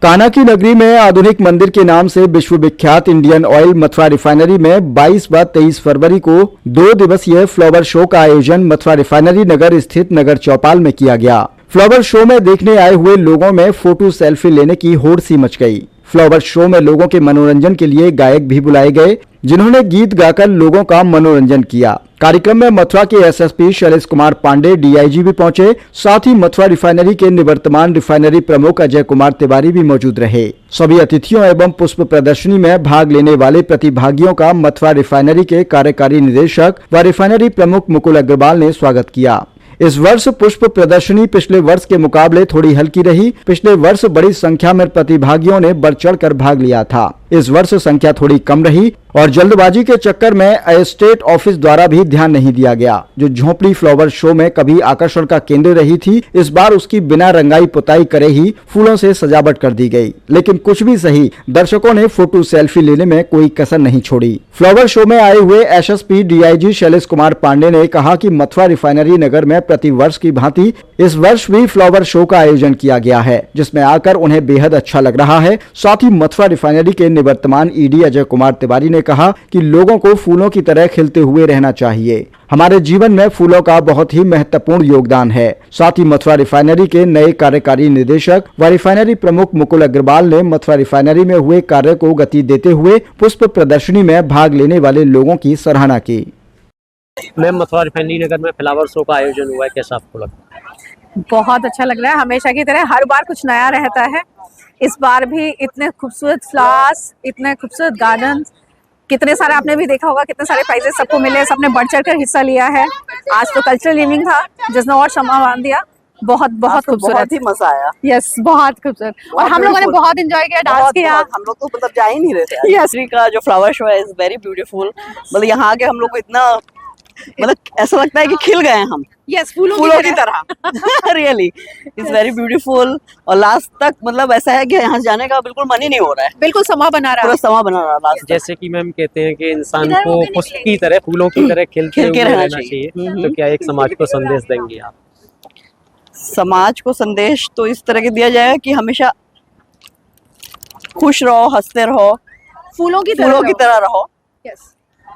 कान्हा की नगरी में आधुनिक मंदिर के नाम से विश्व विख्यात इंडियन ऑयल मथुरा रिफाइनरी में 22 व 23 फरवरी को 2 दिवसीय फ्लावर शो का आयोजन मथुरा रिफाइनरी नगर स्थित नगर चौपाल में किया गया। फ्लावर शो में देखने आए हुए लोगों में फोटो सेल्फी लेने की होड़ सी मच गई। फ्लावर शो में लोगों के मनोरंजन के लिए गायक भी बुलाए गए, जिन्होंने गीत गाकर लोगों का मनोरंजन किया। कार्यक्रम में मथुरा के एसएसपी शैलेश कुमार पांडे, डीआईजी भी पहुंचे। साथ ही मथुरा रिफाइनरी के निवर्तमान रिफाइनरी प्रमुख अजय कुमार तिवारी भी मौजूद रहे। सभी अतिथियों एवं पुष्प प्रदर्शनी में भाग लेने वाले प्रतिभागियों का मथुरा रिफाइनरी के कार्यकारी निदेशक व रिफाइनरी प्रमुख मुकुल अग्रवाल ने स्वागत किया। इस वर्ष पुष्प प्रदर्शनी पिछले वर्ष के मुकाबले थोड़ी हल्की रही। पिछले वर्ष बड़ी संख्या में प्रतिभागियों ने बढ़ चढ़ कर भाग लिया था। इस वर्ष संख्या थोड़ी कम रही और जल्दबाजी के चक्कर में एस्टेट ऑफिस द्वारा भी ध्यान नहीं दिया गया। जो झोपड़ी फ्लावर शो में कभी आकर्षण का केंद्र रही थी, इस बार उसकी बिना रंगाई पुताई करे ही फूलों से सजावट कर दी गई। लेकिन कुछ भी सही, दर्शकों ने फोटो सेल्फी लेने में कोई कसर नहीं छोड़ी। फ्लावर शो में आए हुए एसएसपी डीआईजी शैलेश कुमार पांडे ने कहा कि मथुरा रिफाइनरी नगर में प्रति वर्ष की भांति इस वर्ष भी फ्लावर शो का आयोजन किया गया है, जिसमें आकर उन्हें बेहद अच्छा लग रहा है। साथ ही मथुरा रिफाइनरी के निवर्तमान ईडी अजय कुमार तिवारी ने कहा कि लोगों को फूलों की तरह खिलते हुए रहना चाहिए। हमारे जीवन में फूलों का बहुत ही महत्वपूर्ण योगदान है। साथ ही मथुरा रिफाइनरी के नए कार्यकारी निदेशक व रिफाइनरी प्रमुख मुकुल अग्रवाल ने मथुरा रिफाइनरी में हुए कार्य को गति देते हुए पुष्प प्रदर्शनी में भाग लेने वाले लोगों की सराहना की। मैम, मथुरा रिफाइनरी नगर में फ्लावर शो का आयोजन हुआ है, कैसा आपको लगता है? बहुत अच्छा लग रहा है। हमेशा की तरह हर बार कुछ नया रहता है। इस बार भी इतने खूबसूरत फ्लावर्स, इतने खूबसूरत गार्डन, कितने सारे आपने भी देखा होगा, कितने सारे प्राइजेस सबको मिले। सबने बढ़ चढ़ कर हिस्सा लिया है। आज तो कल्चरल इवनिंग था जिसने और शमा बांध दिया। बहुत खूबसूरत, बहुत ही मजा आया। यस, बहुत खूबसूरत। और हम लोगों ने बहुत एंजॉय किया, डांस किया। हम लोग तो मतलब जा ही नहीं रहे थे। यस, का जो फ्लावर शो है इज वेरी ब्यूटीफुल। मतलब यहाँ आके हम लोग को इतना मतलब ऐसा लगता है कि खिल गए हैं हम। यस, फूलों की तरह। Really it's very beautiful. और लास्ट तक मतलब ऐसा है कि यहाँ जाने का बिल्कुल मन ही नहीं हो रहा है। बिल्कुल समा बना रहा है, पूरा समा बना रहा है लास्ट। जैसे कि मैम कहते हैं कि इंसान को पुष्प की तरह, फूलों की तरह खिलते हुए रहना चाहिए। तो क्या एक समाज को संदेश देंगे आप? समाज को संदेश तो इस तरह के दिया जाएगा कि हमेशा खुश रहो, हंसते रहो, फूलों की तरह रहो। यस,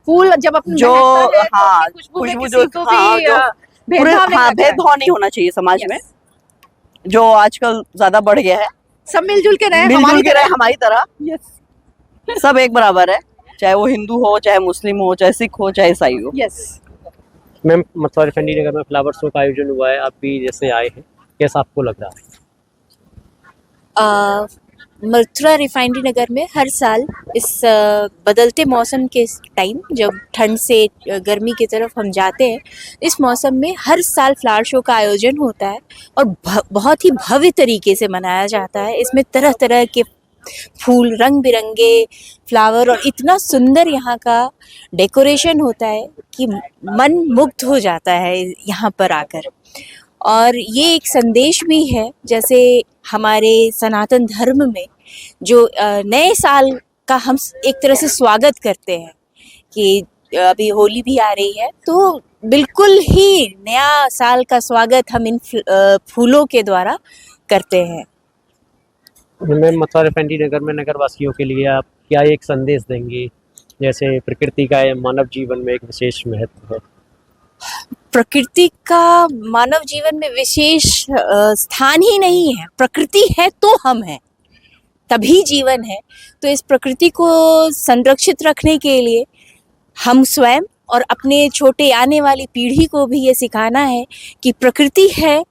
फूल जब अपने जो खुशबू जो भेदभाव नहीं होना चाहिए समाज में, जो आजकल ज्यादा बढ़ गया है। सब मिलजुल के रहे, हमारी तरह। यस, सब एक बराबर है, चाहे वो हिंदू हो, चाहे मुस्लिम हो, चाहे सिख हो, चाहे ईसाई हो। यस मैम, मथुरा रिफाइनरी नगर में फ्लावर शो का आयोजन हुआ है, आप भी जैसे आए हैं, कैसा आपको लग रहा है? मथुरा रिफाइनरी नगर में हर साल इस बदलते मौसम के टाइम, जब ठंड से गर्मी की तरफ हम जाते हैं, इस मौसम में हर साल फ्लावर शो का आयोजन होता है और बहुत ही भव्य तरीके से मनाया जाता है। इसमें तरह तरह के फूल, रंग बिरंगे फ्लावर और इतना सुंदर यहाँ का डेकोरेशन होता है कि मन मुग्ध हो जाता है यहाँ पर आकर। और ये एक संदेश भी है, जैसे हमारे सनातन धर्म में जो नए साल का हम एक तरह से स्वागत करते हैं कि अभी होली भी आ रही है, तो बिल्कुल ही नया साल का स्वागत हम इन फूलों के द्वारा करते हैं। मैम, मथुरा रिफाइनरी नगर में नगर वासियों के लिए आप क्या एक संदेश देंगे? जैसे प्रकृति का मानव जीवन में एक विशेष महत्व है। प्रकृति का मानव जीवन में विशेष स्थान ही नहीं है। प्रकृति है तो हम हैं, तभी जीवन है। तो इस प्रकृति को संरक्षित रखने के लिए हम स्वयं और अपने छोटे आने वाली पीढ़ी को भी ये सिखाना है कि प्रकृति है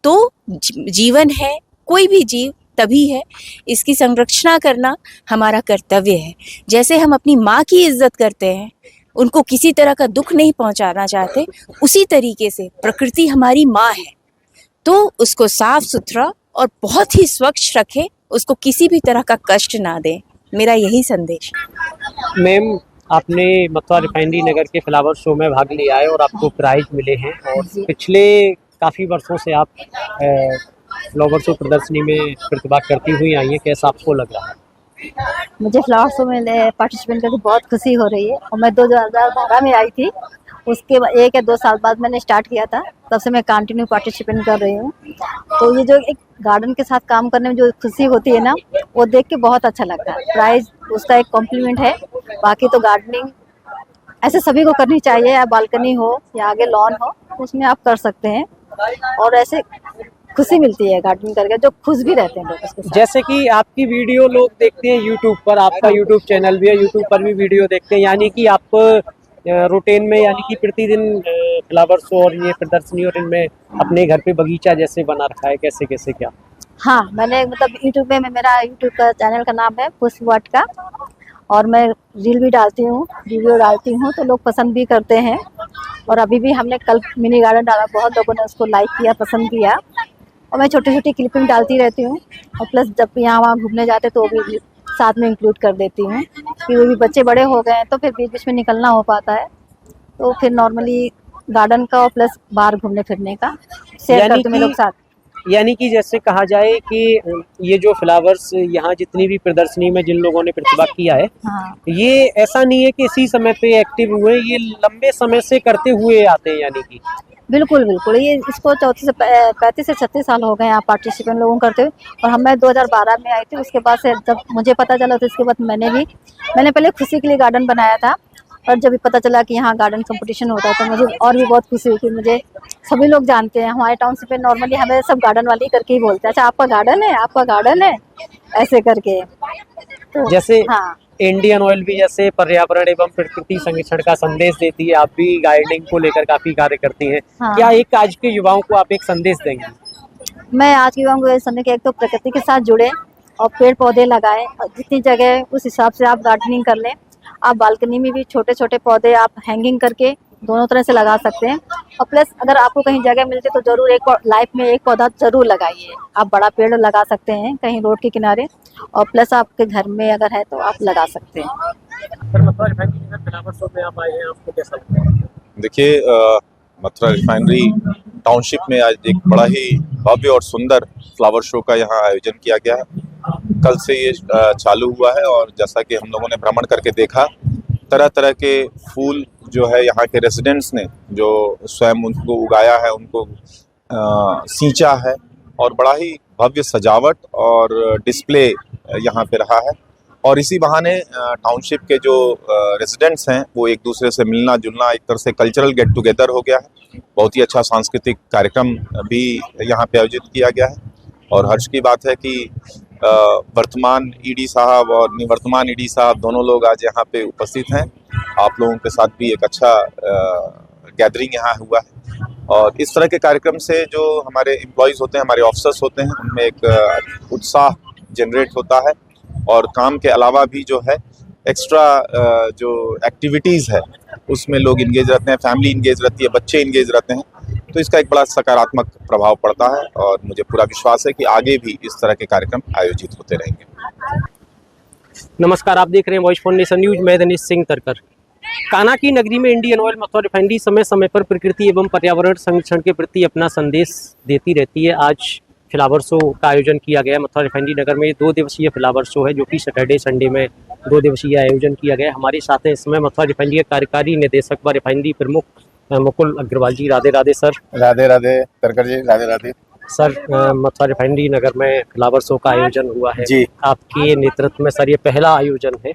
तो जीवन है, कोई भी जीव तभी है। इसकी संरक्षण करना हमारा कर्तव्य है। जैसे हम अपनी माँ की इज्जत करते हैं, उनको किसी तरह का दुख नहीं पहुंचाना चाहते, उसी तरीके से प्रकृति हमारी माँ है, तो उसको साफ सुथरा और बहुत ही स्वच्छ रखें, उसको किसी भी तरह का कष्ट ना दें। मेरा यही संदेश। मैम, आपने मथुरा रिफाइनरी नगर के फ्लावर शो में भाग लिया है और आपको प्राइज मिले हैं, और पिछले काफ़ी वर्षों से आप फ्लावर शो प्रदर्शनी में प्रतिभा करती हुई आई हैं, कैसा आपको लग रहा है? मुझे फ्लावर शो में पार्टिसिपेट करके बहुत खुशी हो रही है। और मैं 2012 में आई थी उसके 1 या 2 साल बाद मैंने स्टार्ट किया था, तब से मैं कंटिन्यू पार्टिसिपेट कर रही हूँ। तो ये जो एक गार्डन के साथ काम करने में जो खुशी होती है ना, वो देख के बहुत अच्छा लगता है। प्राइज उसका एक कॉम्प्लीमेंट है। बाकी तो गार्डनिंग ऐसे सभी को करनी चाहिए, या बालकनी हो या आगे लॉन हो, उसमें आप कर सकते हैं और ऐसे खुशी मिलती है गार्डनिंग करके, जो खुश भी रहते हैं लोग उसके साथ। जैसे कि आपकी वीडियो लोग देखते हैं यूट्यूब पर, आपका यूट्यूब चैनल भी है, यूट्यूब पर भी वीडियो देखते हैं, यानी कि आप रूटीन में यानी कि प्रतिदिन फ्लावर शो और ये प्रदर्शनी और इनमें अपने घर पे बगीचा जैसे बना रखा है, कैसे कैसे क्या? हाँ, मैंने मतलब यूट्यूब में मेरा यूट्यूब का चैनल का नाम है पुष्प वाट का, और मैं रील भी डालती हूँ, वीडियो डालती हूँ, तो लोग पसंद भी करते हैं। और अभी भी हमने कल मिनी गार्डन डाला, बहुत लोगों ने उसको लाइक किया, पसंद किया। और मैं छोटी छोटी क्लिपिंग डालती रहती हूँ, और प्लस जब यहाँ वहाँ घूमने जाते तो वो भी साथ में इंक्लूड कर देती हूँ, कि वो भी बच्चे बड़े हो गए हैं तो फिर बीच बीच में निकलना हो पाता है, तो फिर नॉर्मली गार्डन का और प्लस बाहर घूमने फिरने का शेयर करती हूँ मैं लोग साथ। यानी कि जैसे कहा जाए कि ये जो फ्लावर्स यहाँ जितनी भी प्रदर्शनी में जिन लोगों ने प्रतिभा किया है, हाँ, ये ऐसा नहीं है कि इसी समय पे एक्टिव हुए, ये लंबे समय से करते हुए आते हैं, यानी कि बिल्कुल बिल्कुल। ये इसको 35 से 36 साल हो गए यहाँ पार्टिसिपेंट लोगों करते हुए। और मैं 2012 में आई थी, उसके बाद से जब मुझे पता चला तो इसके बाद मैंने पहले खुशी के लिए गार्डन बनाया था, और जब भी पता चला कि यहाँ गार्डन कंपटीशन होता है तो मुझे और भी बहुत खुशी हुई कि मुझे सभी लोग जानते हैं हमारे टाउनशिप में। नॉर्मली हमें सब गार्डन वाले ही करके ही बोलते हैं, अच्छा आपका गार्डन है, आपका गार्डन है, ऐसे करके। तो जैसे हाँ, इंडियन ऑयल भी जैसे पर्यावरण एवं प्रकृति संरक्षण का संदेश देती है, आप भी गार्डनिंग को लेकर काफी कार्य करती हैं। हाँ। क्या एक आज के युवाओं को आप एक संदेश देंगे? मैं आज के युवाओं को ये संदेश, एक तो प्रकृति के साथ जुड़े और पेड़ पौधे लगाएं, और जितनी जगह है उस हिसाब से आप गार्डनिंग कर लें। आप बालकनी में भी छोटे छोटे पौधे आप हैंगिंग करके दोनों तरह से लगा सकते हैं। और प्लस अगर आपको कहीं जगह मिलती है तो जरूर एक लाइफ में एक पौधा जरूर लगाइए। आप बड़ा पेड़ लगा सकते हैं कहीं रोड के किनारे, और प्लस आपके घर में अगर है तो आप लगा सकते हैं। फ्लावर शो में आप आए हैं, आपको कैसा लगता है? देखिए, मथुरा रिफाइनरी टाउनशिप में आज एक बड़ा ही भव्य और सुंदर फ्लावर शो का यहाँ आयोजन किया गया है। कल से ये चालू हुआ है, और जैसा कि हम लोगों ने भ्रमण करके देखा, तरह तरह के फूल जो है यहाँ के रेजिडेंट्स ने जो स्वयं उनको उगाया है, उनको सींचा है, और बड़ा ही भव्य सजावट और डिस्प्ले यहाँ पे रहा है। और इसी बहाने टाउनशिप के जो रेजिडेंट्स हैं वो एक दूसरे से मिलना जुलना, एक तरह से कल्चरल गेट टुगेदर हो गया है। बहुत ही अच्छा सांस्कृतिक कार्यक्रम भी यहाँ पे आयोजित किया गया है। और हर्ष की बात है कि वर्तमान ईडी साहब और निवर्तमान ईडी साहब दोनों लोग आज यहाँ पे उपस्थित हैं। आप लोगों के साथ भी एक अच्छा गैदरिंग यहाँ हुआ है। और इस तरह के कार्यक्रम से जो हमारे एम्प्लॉयज़ होते हैं, हमारे ऑफिसर्स होते हैं, उनमें एक उत्साह जनरेट होता है, और काम के अलावा भी जो है एक्स्ट्रा जो एक्टिविटीज़ है उसमें लोग इंगेज रहते हैं, फैमिली इंगेज रहती है, बच्चे इंगेज रहते हैं। तो इसका एक बड़ा सकारात्मक प्रभाव पड़ता है, और मुझे पूरा विश्वास है कि आगे भी इस तरह के कार्यक्रम आयोजित होते रहेंगे। नमस्कार, आप देख रहे हैं वॉइस फॉर नेशन न्यूज। मैं धनीश सिंह तरकर। कान्हा की नगरी में इंडियन ऑयल मथुरा रिफाइनरी समय समय पर प्रकृति एवं पर्यावरण संरक्षण के प्रति अपना संदेश देती रहती है। आज फ्लावर शो का आयोजन किया गया मथुरा रिफाइनरी नगर में। 2 दिवसीय फ्लावर शो है जो कि सैटरडे संडे में 2 दिवसीय आयोजन किया गया। हमारे साथ हैं इस समय मथुरा रिफाइनरी के कार्यकारी निदेशक व रिफाइनरी प्रमुख मुकुल अग्रवाल जी। राधे राधे सर। राधे राधे तरकर जी, राधे राधे सर। मथुरा रिफाइनरी नगर में फ्लावर शो का आयोजन हुआ है जी। आपके नेतृत्व में सर ये पहला आयोजन है,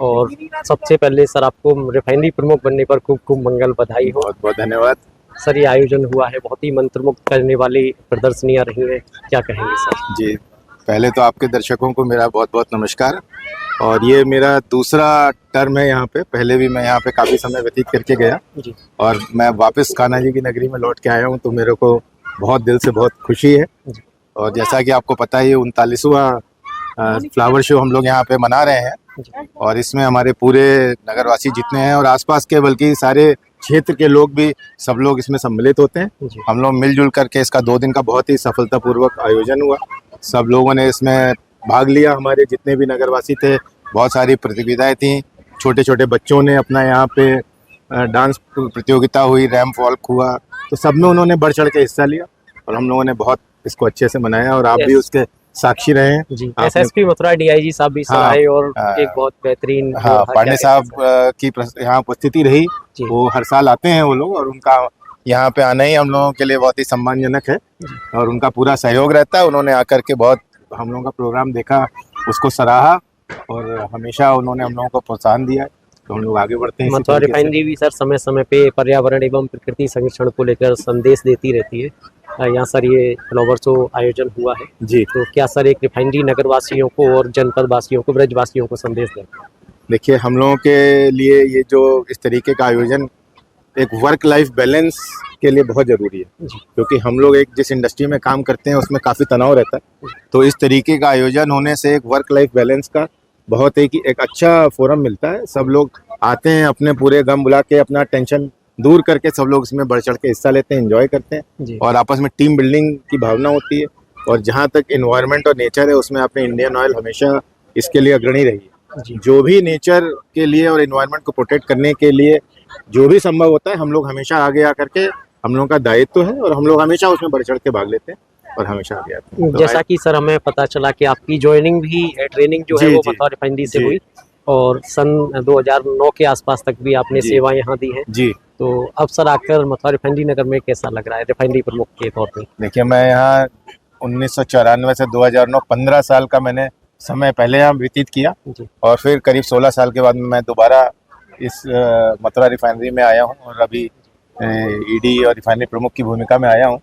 और सबसे पहले सर आपको रिफाइनरी प्रमुख बनने पर खूब खूब मंगल बधाई हो। बहुत बहुत धन्यवाद सर। ये आयोजन हुआ है, बहुत ही मंत्रमुग्ध करने वाली प्रदर्शनियां रही हैं, क्या कहेंगे सर? जी, पहले तो आपके दर्शकों को मेरा बहुत बहुत नमस्कार। और ये मेरा दूसरा टर्म है यहाँ पे। पहले भी मैं यहाँ पे काफ़ी समय व्यतीत करके गया जी। और मैं वापस कान्हा जी की नगरी में लौट के आया हूँ, तो मेरे को बहुत दिल से बहुत खुशी है। और जैसा कि आपको पता ही, 39वां फ्लावर शो हम लोग यहाँ पे मना रहे हैं, और इसमें हमारे पूरे नगरवासी जितने हैं और आसपास के बल्कि सारे क्षेत्र के लोग भी, सब लोग इसमें सम्मिलित होते हैं। हम लोग मिलजुल करके इसका 2 दिन का बहुत ही सफलतापूर्वक आयोजन हुआ। सब लोगों ने इसमें भाग लिया। हमारे जितने भी नगरवासी थे, बहुत सारी प्रतियोगिताएं थी। छोटे छोटे बच्चों ने अपना यहाँ पे डांस प्रतियोगिता हुई, रैंप वॉक हुआ, तो सब में उन्होंने बढ़ चढ़ के हिस्सा लिया, और हम लोगों ने बहुत इसको अच्छे से मनाया। और आप भी उसके साक्षी रहे हैं। जी, आपने- एसएसपी मथुरा डीआईजी साहब भी हाँ, आए और हाँ, एक बहुत बेहतरीन हाँ, व्यवहार पांडे किया साहब की यहाँ उपस्थिति रही। जी। वो हर साल आते हैं वो लोग, और उनका यहाँ पे आना ही हम लोगों के लिए बहुत ही सम्मानजनक है, और उनका पूरा सहयोग रहता है। उन्होंने आकर के बहुत हम लोगों का प्रोग्राम देखा, उसको सराहा, और हमेशा उन्होंने हम लोगों को प्रोत्साहन दिया, तो हम लोग आगे बढ़ते हैं इसी मथुरा तरीके से। रिफाइनरी भी सर समय समय पे पर्यावरण एवं प्रकृति संरक्षण को लेकर संदेश देती रहती है। यहाँ सर ये फ्लावर शो आयोजन हुआ है, जी, तो क्या सर एक रिफाइनरी नगर वासियों को और जनपद वासियों को, ब्रजवासियों को संदेश दें? देखिए हम लोगों के लिए ये जो इस तरीके का आयोजन एक वर्क लाइफ बैलेंस के लिए बहुत ज़रूरी है, जी। क्योंकि हम लोग एक जिस इंडस्ट्री में काम करते हैं उसमें काफ़ी तनाव रहता है, तो इस तरीके का आयोजन होने से एक वर्क लाइफ बैलेंस का बहुत एक अच्छा फोरम मिलता है। सब लोग आते हैं, अपने पूरे गम बुला के, अपना टेंशन दूर करके सब लोग इसमें बढ़ चढ़ के हिस्सा लेते हैं, एंजॉय करते हैं, जी। और आपस में टीम बिल्डिंग की भावना होती है। और जहाँ तक इन्वायरमेंट और नेचर है, उसमें आपने इंडियन ऑयल हमेशा इसके लिए अग्रणी रही है। जी। जो भी नेचर के लिए और इन्वायरमेंट को प्रोटेक्ट करने के लिए जो भी संभव होता है, हम लोग हमेशा आगे आकर के, हम लोगों का दायित्व है, और हम लोग हमेशा उसमें बढ़ चढ़ के भाग लेते हैं और हमेशा आगे आते हैं। तो जैसा कि सर हमें पता चला कि आपकी ज्वाइनिंग भी ट्रेनिंग जो है जी, वो जी। मथुरा रिफाइनरी से जी। हुई, और सन 2009 के आसपास तक भी आपने जी। सेवा यहाँ दी है। जी, तो अब सर आकर मथुरा रिफाइनरी नगर में कैसा लग रहा है रिफाइनरी प्रमुख के तौर पे? देखिए मैं यहाँ 1994 से 2009 15 साल का मैंने समय पहले यहाँ व्यतीत किया, जी। और फिर करीब 16 साल के बाद मैं दोबारा इस मथुरा रिफाइनरी में आया हूँ, और अभी ईडी और रिफाइनरी प्रमुख की भूमिका में आया हूँ।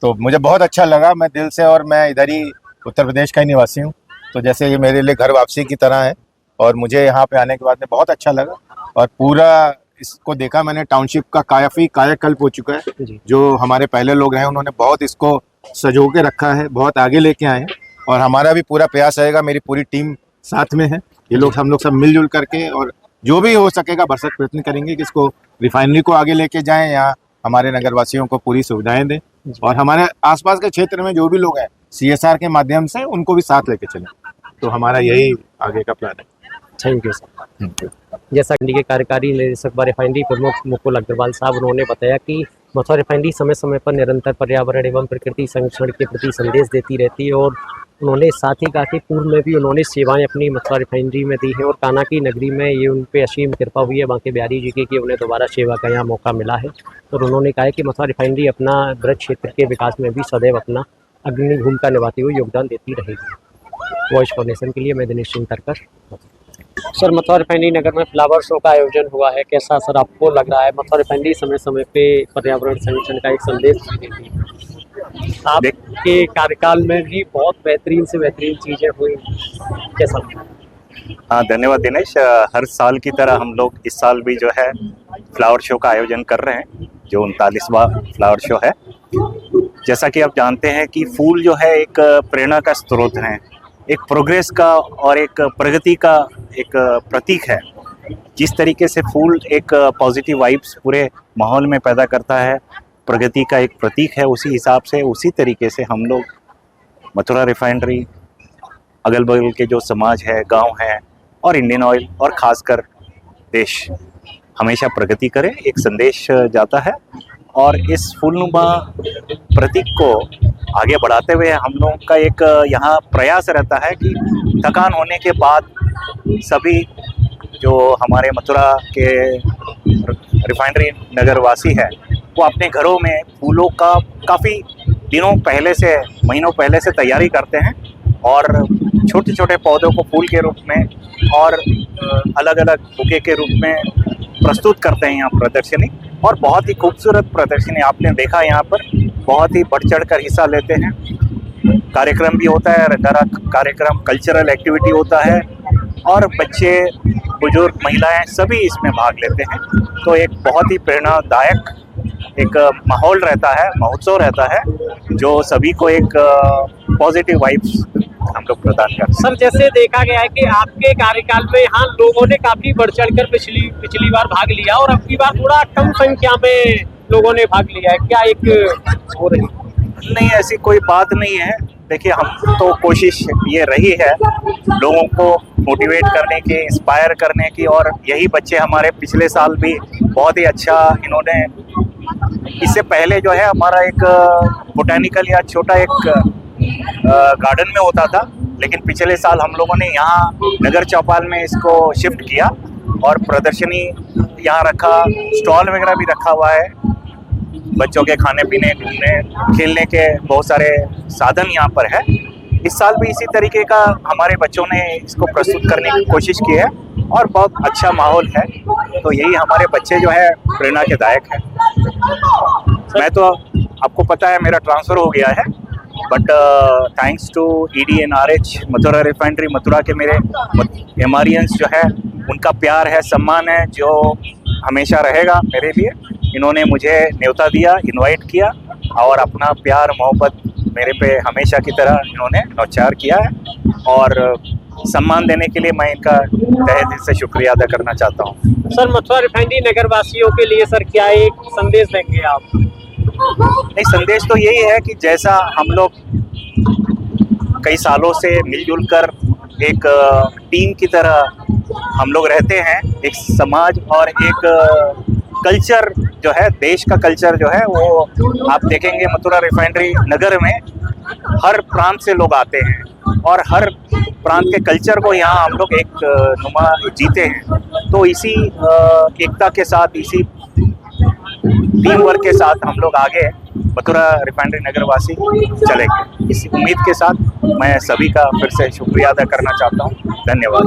तो मुझे बहुत अच्छा लगा, मैं दिल से, और मैं इधर ही उत्तर प्रदेश का ही निवासी हूँ, तो जैसे ये मेरे लिए घर वापसी की तरह है, और मुझे यहाँ पे आने के बाद में बहुत अच्छा लगा, और पूरा इसको देखा मैंने, टाउनशिप का काफ़ी कायाकल्प हो चुका है। जी। जो हमारे पहले लोग हैं उन्होंने बहुत इसको सजो के रखा है, बहुत आगे लेके आए हैं, और हमारा भी पूरा प्रयास रहेगा, मेरी पूरी टीम साथ में है, ये लोग हम लोग सब मिलजुल करके, और जो भी हो सकेगा भरसक प्रयत्न करेंगे कि इसको रिफाइनरी को आगे लेके जाएं, यहाँ हमारे नगरवासियों को पूरी सुविधाएं दें, और हमारे आसपास के क्षेत्र में जो भी लोग हैं CSR के माध्यम से उनको भी साथ लेके चलें। तो हमारा यही आगे का प्लान है। Thank you sir. जैसा के कार्यकारी निदेशक व रिफाइनरी प्रमुख मुकुल अग्रवाल साहब, उन्होंने बताया कि मथुरा रिफाइनरी समय समय पर निरंतर पर्यावरण एवं प्रकृति संरक्षण के प्रति संदेश देती रहती है, और उन्होंने साथ ही कहा कि पूर्व में भी उन्होंने सेवाएं अपनी मथुरा रिफाइनरी में दी है, और कान्हा की नगरी में ये उन पे असीम कृपा हुई है बांके बिहारी जी की कि उन्हें दोबारा सेवा का यहाँ मौका मिला है। और उन्होंने कहा कि मथुरा रिफाइनरी अपना ब्रज क्षेत्र के विकास में भी सदैव अपना अग्रणी भूमिका निभाते हुए योगदान देती रहेगी। वॉइस फाउंडेशन के लिए मैं दिनेश सिंह तरकर। सर मथुरा रिफाइनरी नगर में फ्लावर शो का आयोजन हुआ है, कैसा सर आपको लग रहा है? मथुरा रिफाइनरी समय समय पे पर्यावरण संरक्षण का एक संदेश देती है, आपके कार्यकाल में भी बहुत बेहतरीन से बेहतरीन चीजें हुई, कैसा लग रहा है? हाँ, धन्यवाद दिनेश। हर साल की तरह हम लोग इस साल भी जो है फ्लावर शो का आयोजन कर रहे हैं, जो 39वां फ्लावर शो है। जैसा कि आप जानते हैं कि फूल जो है एक प्रेरणा का स्रोत है, एक प्रोग्रेस का और एक प्रगति का एक प्रतीक है। जिस तरीके से फूल एक पॉजिटिव वाइब्स पूरे माहौल में पैदा करता है, प्रगति का एक प्रतीक है, उसी हिसाब से उसी तरीके से हम लोग मथुरा रिफाइनरी, अगल बगल के जो समाज है, गांव है, और इंडियन ऑयल और ख़ासकर देश हमेशा प्रगति करे, एक संदेश जाता है। और इस फूलनुमा प्रतीक को आगे बढ़ाते हुए हम लोगों का एक यहाँ प्रयास रहता है कि थकान होने के बाद सभी जो हमारे मथुरा के रिफाइनरी नगर वासी है, वो अपने घरों में फूलों का काफ़ी दिनों पहले से, महीनों पहले से तैयारी करते हैं, और छोटे छोटे पौधों को फूल के रूप में और अलग अलग बुके के रूप में प्रस्तुत करते हैं यहाँ प्रदर्शनी। और बहुत ही खूबसूरत प्रदर्शनी आपने देखा, यहाँ पर बहुत ही बढ़ चढ़ कर हिस्सा लेते हैं, कार्यक्रम भी होता है, रंगारंग कार्यक्रम, कल्चरल एक्टिविटी होता है, और बच्चे, बुजुर्ग, महिलाएं सभी इसमें भाग लेते हैं। तो एक बहुत ही प्रेरणादायक एक माहौल रहता है, महोत्सव रहता है, जो सभी को एक पॉजिटिव वाइब्स हम लोग प्रदान करते हैं। सर जैसे देखा गया है कि आपके कार्यकाल में यहाँ लोगों ने काफी बढ़ चढ़कर पिछली बार भाग लिया, और अब की बार थोड़ा कम संख्या में लोगों ने भाग लिया है, क्या एक हो रही? नहीं, ऐसी कोई बात नहीं है। देखिए, हम तो कोशिश ये रही है लोगों को मोटिवेट करने की, इंस्पायर करने की, और यही बच्चे हमारे पिछले साल भी बहुत ही अच्छा इन्होंने, इससे पहले जो है हमारा एक बोटेनिकल या छोटा एक गार्डन में होता था, लेकिन पिछले साल हम लोगों ने यहाँ नगर चौपाल में इसको शिफ्ट किया और प्रदर्शनी यहाँ रखा, स्टॉल वगैरह भी रखा हुआ है। बच्चों के खाने पीने, घूमने, खेलने के बहुत सारे साधन यहाँ पर है। इस साल भी इसी तरीके का हमारे बच्चों ने इसको प्रस्तुत करने की कोशिश की है और बहुत अच्छा माहौल है। तो यही हमारे बच्चे जो है प्रेरणा के दायक है। मैं तो, आपको पता है मेरा ट्रांसफ़र हो गया है, but thanks to EDNRH Mathura refinery Mathura के मेरे एमआरियंस जो है, उनका प्यार है, सम्मान है, जो हमेशा रहेगा मेरे लिए। इन्होंने मुझे न्योता दिया, इनवाइट किया और अपना प्यार मोहब्बत मेरे पे हमेशा की तरह इन्होंने नौचार किया है और सम्मान देने के लिए मैं इनका तहे दिल से शुक्रिया अदा करना चाहता हूँ। सर, मथुरा रिफाइनरी नगर वासियों के लिए सर क्या एक संदेश देंगे आप? नहीं, संदेश तो यही है कि जैसा हम लोग कई सालों से मिलजुल कर एक टीम की तरह हम लोग रहते हैं, एक समाज और एक कल्चर जो है, देश का कल्चर जो है, वो आप देखेंगे मथुरा रिफाइनरी नगर में हर प्रांत से लोग आते हैं और हर प्रांत के कल्चर को यहाँ हम लोग एक नुमा जीते हैं। तो इसी एकता के साथ, इसी टीम वर्क के साथ हम लोग आगे मथुरा रिफाइनरी नगरवासी चलेंगे। इसी उम्मीद के साथ मैं सभी का फिर से शुक्रिया अदा करना चाहता हूँ। धन्यवाद।